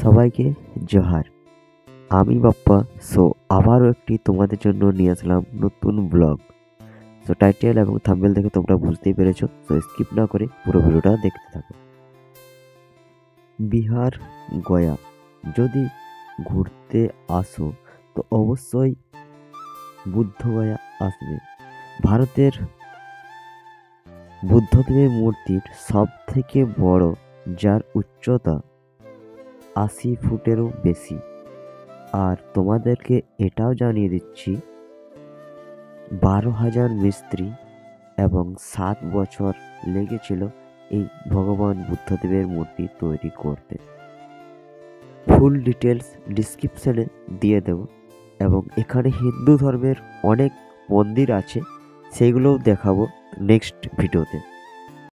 সবাইকে জোহার। আমি বাপ্পা। সো আবারও একটি তোমাদের জন্য নিয়ে আসলাম নতুন ব্লগ। সো টাইটেল এবং থাম্বনেল দেখে তোমরা বুঝতেই পেরেছো। সো স্কিপ না করে পুরো ভিডিওটা দেখতে থাকো। বিহার গয়া যদি ঘুরতে আসো তো অবশ্যই বুদ্ধগয়া আসবে। ভারতের বুদ্ধদেবের মূর্তির সব থেকে বড়, যার উচ্চতা ৮০ ফুটেরও বেশি। আর তোমাদেরকে এটাও জানিয়ে দিচ্ছি ১২,০০০ মিস্ত্রি এবং ৭ বছর লেগেছিল এই ভগবান বুদ্ধদেবের মূর্তি তৈরি করতে। ফুল ডিটেলস ডিসক্রিপশানে দিয়ে দেব। এবং এখানে হিন্দু ধর্মের অনেক মন্দির আছে, সেগুলোও দেখাবো নেক্সট ভিডিওতে।